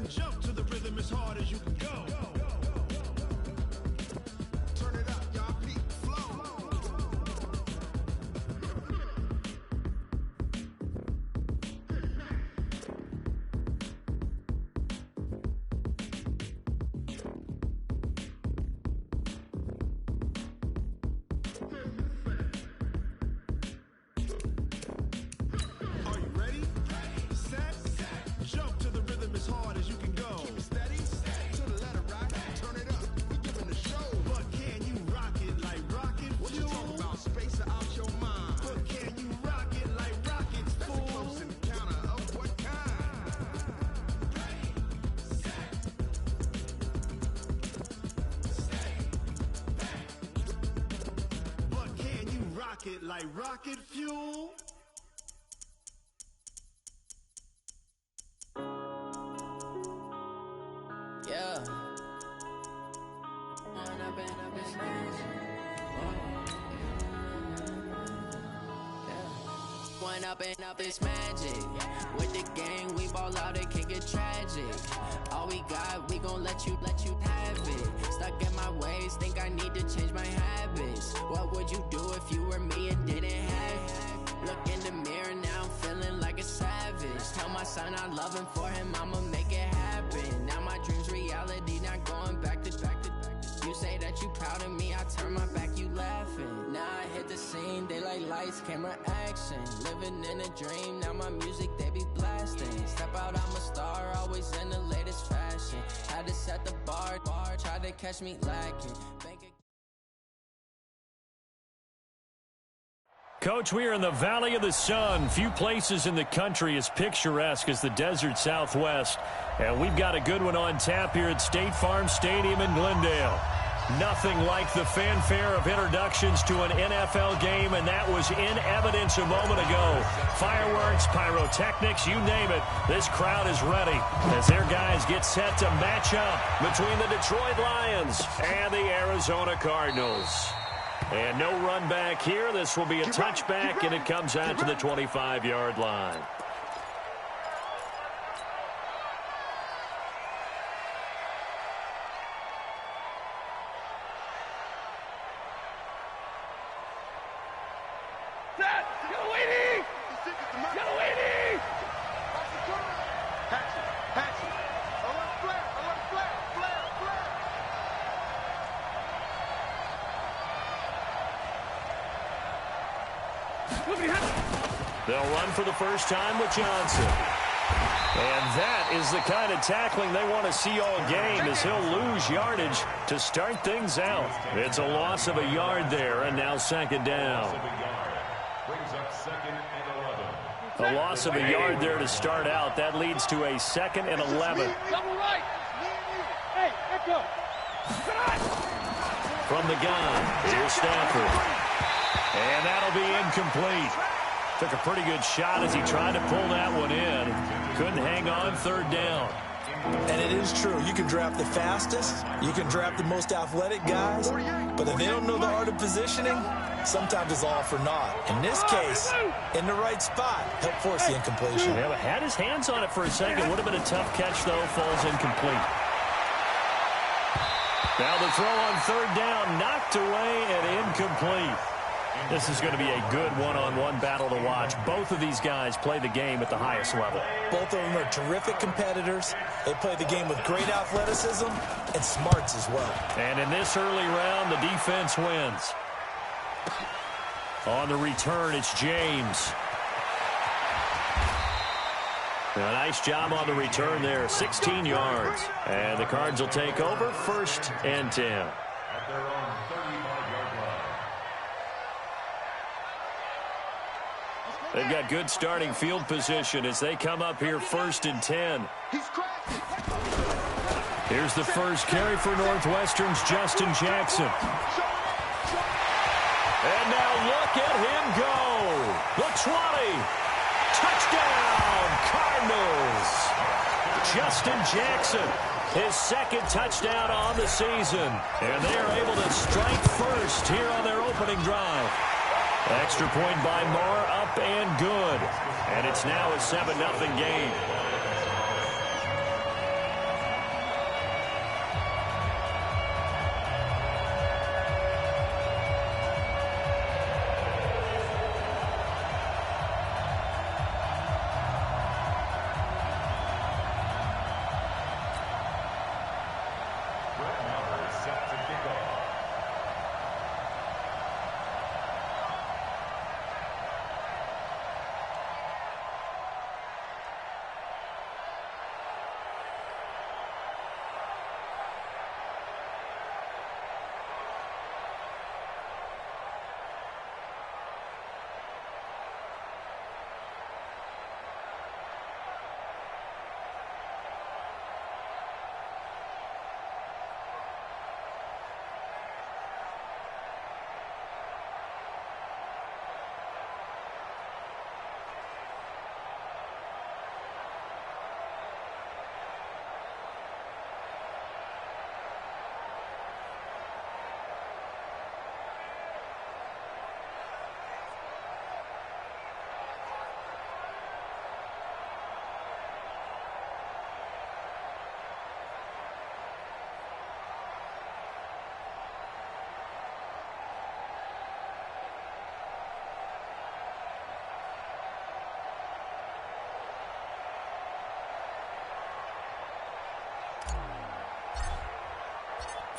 and jump to the rhythm as hard as you can go. Turn it up, y'all. Peak flow. Are you ready? Set. Jump to the rhythm as hard as you can go. Keep it steady. To the letter, right? Turn it up. We giving the show. But can you rock it like rocket fuel? What you talking about? Space out your mind. But can you rock it like rockets, fool? That's a close encounter of what kind? But can you rock it like rocket fuel? Yeah. When I've been up this magic. When up and up it's magic. With the gang, we ball out, it can get tragic. All we got, we gon' let you have it. Stuck in my ways, think I need to change my habits. What would you do if you were me and didn't have it? Look in the mirror, now I'm feeling like a savage. Tell my son I love him, for him I'ma make it happen. Now my dream's reality, not going back to. You say that you proud of me, I turn my back, you laughing. Now I hit the scene, they like lights, camera, action. Living in a dream, now my music, they be blasting. Step out, I'm a star, always in the latest fashion. Had to set the bar, try to catch me lacking. Coach, we are in the Valley of the Sun. Few places in the country as picturesque as the desert Southwest. And we've got a good one on tap here at State Farm Stadium in Glendale. Nothing like the fanfare of introductions to an NFL game, and that was in evidence a moment ago. Fireworks, pyrotechnics, you name it. This crowd is ready as their guys get set to match up between the Detroit Lions and the Arizona Cardinals. And no run back here. This will be a touchback, and it comes out to the 25-yard line. They'll run for the first time with Johnson. And that is the kind of tackling they want to see all game, as he'll lose yardage to start things out. It's a loss of a yard there, and now second down. A loss of a yard there to start out. That leads to a 2nd and 11. Double right. Hey, echo. From the gun, here's Stafford. And that'll be incomplete. Took a pretty good shot as he tried to pull that one in. Couldn't hang on, third down. And it is true. You can draft the fastest. You can draft the most athletic guys. But if they don't know the art of positioning, sometimes it's all for naught. In this case, in the right spot, helped force the incompletion. Yeah, but had his hands on it for a second. Would have been a tough catch, though. Falls incomplete. Now the throw on third down, knocked away and incomplete. This is going to be a good one-on-one battle to watch. Both of these guys play the game at the highest level. Both of them are terrific competitors. They play the game with great athleticism and smarts as well. And in this early round, the defense wins. On the return, it's James. A nice job on the return there, 16 yards. And the Cards will take over, 1st and 10. They've got good starting field position as they come up here 1st and 10. Here's the first carry for Northwestern's Justin Jackson. And now look at him go. The 20. Touchdown, Cardinals. Justin Jackson, his 2nd touchdown on the season. And they are able to strike first here on their opening drive. Extra point by Moore, up and good. And it's now a 7-0 game.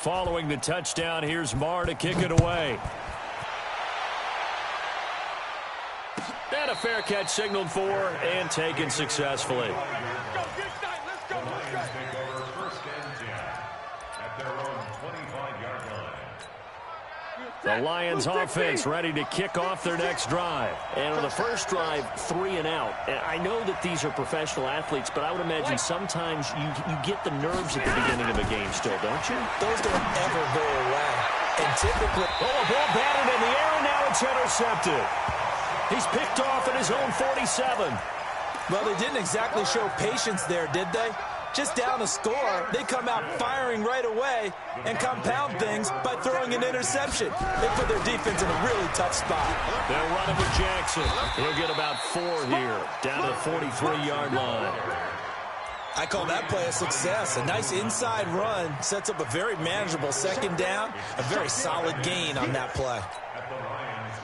Following the touchdown, here's Marr to kick it away. And a fair catch signaled for and taken successfully. The Lions offense ready to kick off their next drive. And on the first drive, 3 and out. And I know that these are professional athletes, but I would imagine sometimes you get the nerves at the beginning of a game still, don't you? Those don't ever go away. And typically... Oh, a ball batted in the air, and now it's intercepted. He's picked off at his own 47. Well, they didn't exactly show patience there, did they? Just down a score, they come out firing right away and compound things by throwing an interception. They put their defense in a really tough spot. They'll run it with Jackson. He'll get about 4 here, down to the 43-yard line. I call that play a success. A nice inside run sets up a very manageable second down, a very solid gain on that play.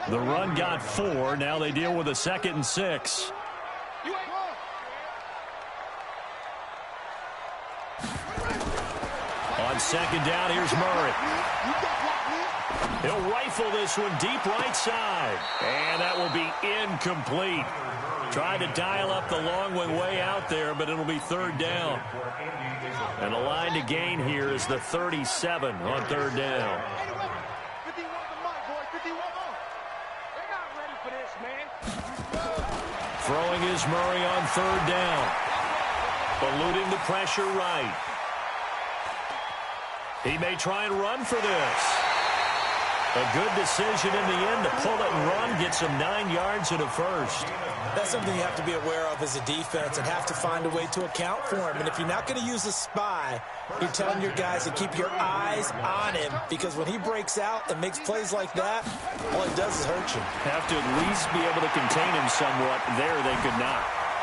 The run got 4. Now they deal with a 2nd and 6. On second down, here's Murray. He'll rifle this one deep right side. And that will be incomplete. Tried to dial up the long one way out there, but it'll be 3rd down. And the line to gain here is the 37 on 3rd down. Throwing is Murray on 3rd down. Eluding the pressure right. He may try and run for this. A good decision in the end to pull it and run, gets him 9 yards and a first. That's something you have to be aware of as a defense and have to find a way to account for him. And if you're not going to use a spy, you're telling your guys to keep your eyes on him, because when he breaks out and makes plays like that, all he does is hurt you. Have to at least be able to contain him somewhat. There they could not.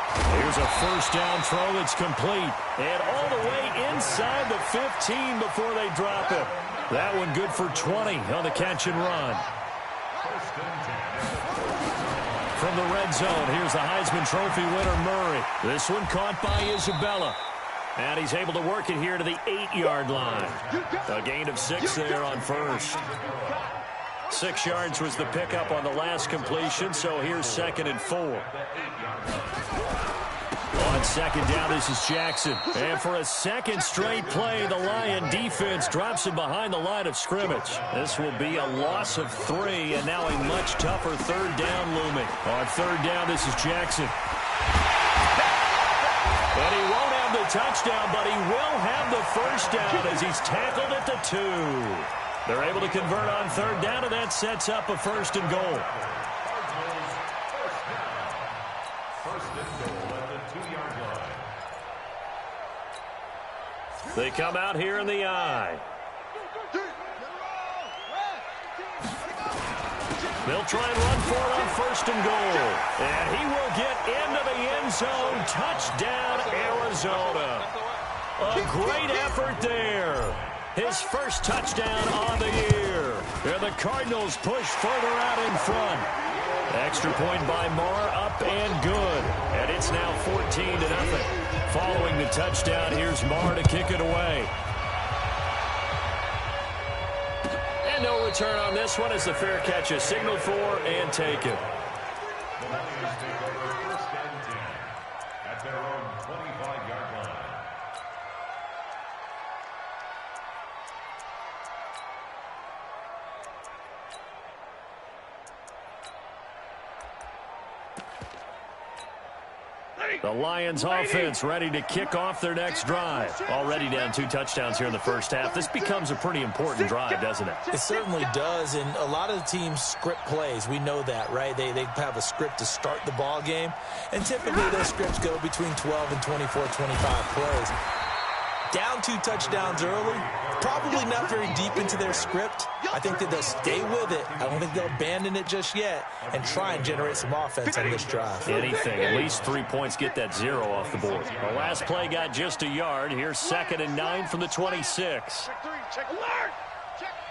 Here's a 1st down throw that's complete. And all the way inside the 15 before they drop it. That one good for 20 on the catch and run. From the red zone, here's the Heisman Trophy winner, Murray. This one caught by Isabella. And he's able to work it here to the 8-yard line. A gain of 6 there on 1st. 6 yards was the pickup on the last completion, so here's 2nd and 4. On second down, this is Jackson. And for a second straight play, the Lion defense drops him behind the line of scrimmage. This will be a loss of 3, and now a much tougher 3rd down looming. On 3rd down, this is Jackson. And he won't have the touchdown, but he will have the 1st down as he's tackled at the 2. They're able to convert on 3rd down, and that sets up a 1st and goal. They come out here in the I. They'll try and run for it on 1st and goal. And he will get into the end zone. Touchdown, Arizona. A great effort there. His 1st touchdown on the year. And the Cardinals push further out in front. Extra point by Marr, up and good. And it's now 14-0. Following the touchdown, here's Marr to kick it away. And no return on this one as the fair catch is signaled for and taken. At their own 25-yard line. The Lions offense ready to kick off their next drive. Already down 2 touchdowns here in the first half. This becomes a pretty important drive, doesn't it? It certainly does, and a lot of the teams script plays. We know that, right? They have a script to start the ball game, and typically those scripts go between 12 and 24, 25 plays. Down 2 touchdowns early, probably not very deep into their script. I think that they'll stay with it. I don't think they'll abandon it just yet and try and generate some offense on this drive. Anything, at least 3 points, get that 0 off the board. The last play got just a yard. Here's 2nd and 9 from the 26. Check 3, check alert!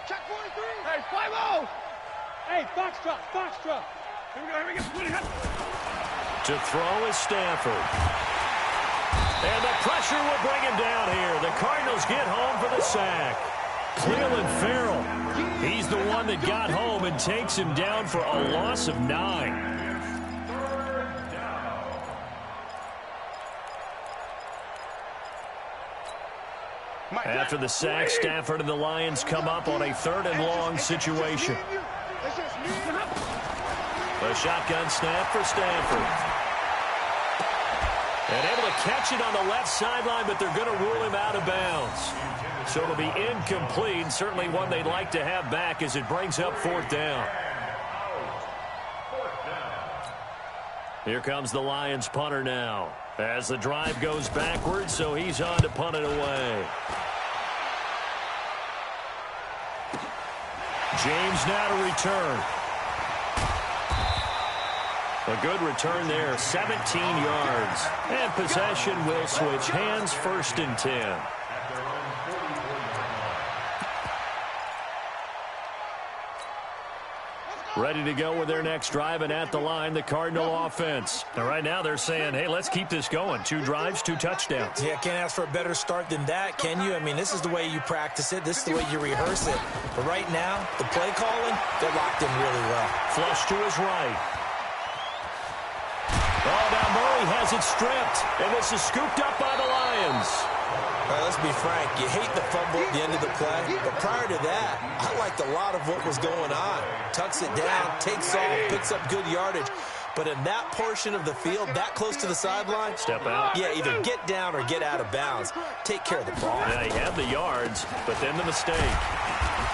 Check 43! Hey, 5-0! Hey, Foxtrot! Here we go. To throw is Stafford. And the pressure will bring him down here. The Cardinals get home for the sack. Cleveland Farrell. He's the one that got home and takes him down for a loss of 9. After the sack, Stafford and the Lions come up on a 3rd and long situation. A shotgun snap for Stafford. And able to catch it on the left sideline, but they're going to rule him out of bounds. So it'll be incomplete, certainly one they'd like to have back as it brings up 4th down. Here comes the Lions punter now as the drive goes backwards, so he's on to punt it away. James now to return. A good return there, 17 yards. And possession will switch hands, 1st and 10. Ready to go with their next drive, and at the line, the Cardinal offense. And right now they're saying, hey, let's keep this going. 2 drives, 2 touchdowns. Yeah, can't ask for a better start than that, can you? I mean, this is the way you practice it. This is the way you rehearse it. But right now, the play calling, they're locked in really well. Flush to his right. Oh, now Murray has it stripped, and this is scooped up by the Lions. All right, let's be frank. You hate the fumble at the end of the play, but prior to that, I liked a lot of what was going on. Tucks it down, takes off, picks up good yardage. But in that portion of the field, that close to the sideline, step out. Yeah, either get down or get out of bounds. Take care of the ball. Yeah, he had the yards, but then the mistake.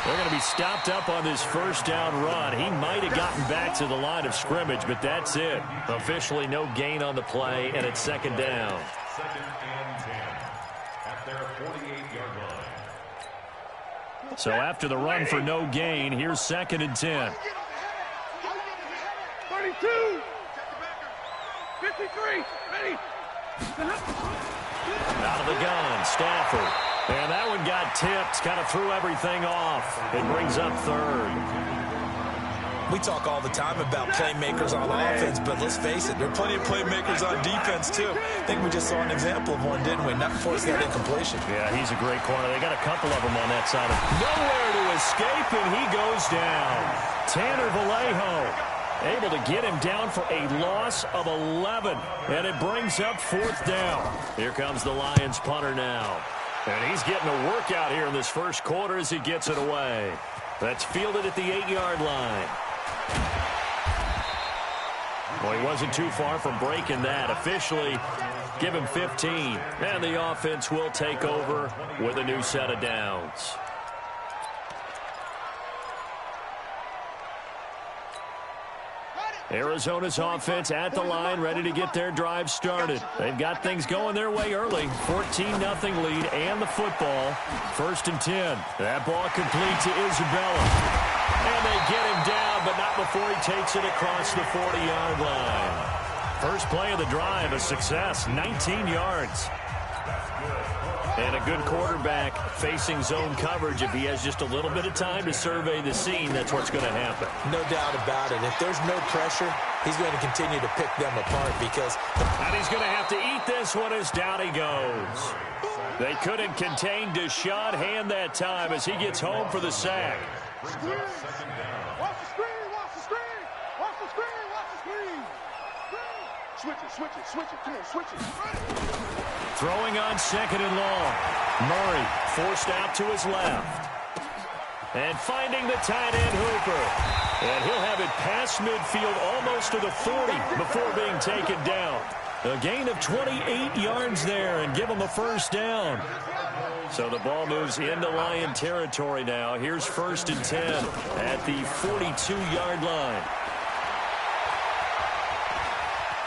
They're going to be stopped up on this 1st down run. He might have gotten back to the line of scrimmage, but that's it. Officially no gain on the play, and it's 2nd down. 2nd and 10 at their 48-yard line. So after the run for no gain, here's 2nd and 10. 32, 53, ready. Out of the gun, Stafford. And that one got tipped, kind of threw everything off. It brings up 3rd. We talk all the time about playmakers on offense, but let's face it, there are plenty of playmakers on defense, too. I think we just saw an example of one, didn't we? Not forcing that incompletion. Yeah, he's a great corner. They got a couple of them on that side. Nowhere to escape, and he goes down. Tanner Vallejo able to get him down for a loss of 11, and it brings up 4th down. Here comes the Lions punter now. And he's getting a workout here in this 1st quarter as he gets it away. That's fielded at the 8-yard line. Well, he wasn't too far from breaking that. Officially, give him 15. And the offense will take over with a new set of downs. Arizona's offense at the line, ready to get their drive started. They've got things going their way early. 14-0 lead and the football. 1st and 10. That ball complete to Isabella. And they get him down, but not before he takes it across the 40-yard line. First play of the drive, a success, 19 yards. And a good quarterback facing zone coverage. If he has just a little bit of time to survey the scene, that's what's going to happen. No doubt about it. If there's no pressure, he's going to continue to pick them apart because... And he's going to have to eat this one as down he goes. They couldn't contain Deshaun Hand that time as he gets home for the sack. Watch the screen, watch the screen, watch the screen, watch the screen. Switch it, come on, switch it. Throwing on 2nd and long. Murray forced out to his left. And finding the tight end Hooper. And he'll have it past midfield almost to the 40 before being taken down. A gain of 28 yards there and give him a 1st down. So the ball moves into Lion territory now. Here's 1st and 10 at the 42-yard line.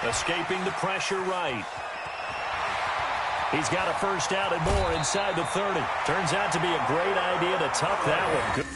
Escaping the pressure right. He's got a 1st down and more inside the 30. Turns out to be a great idea to tuck that one. Good.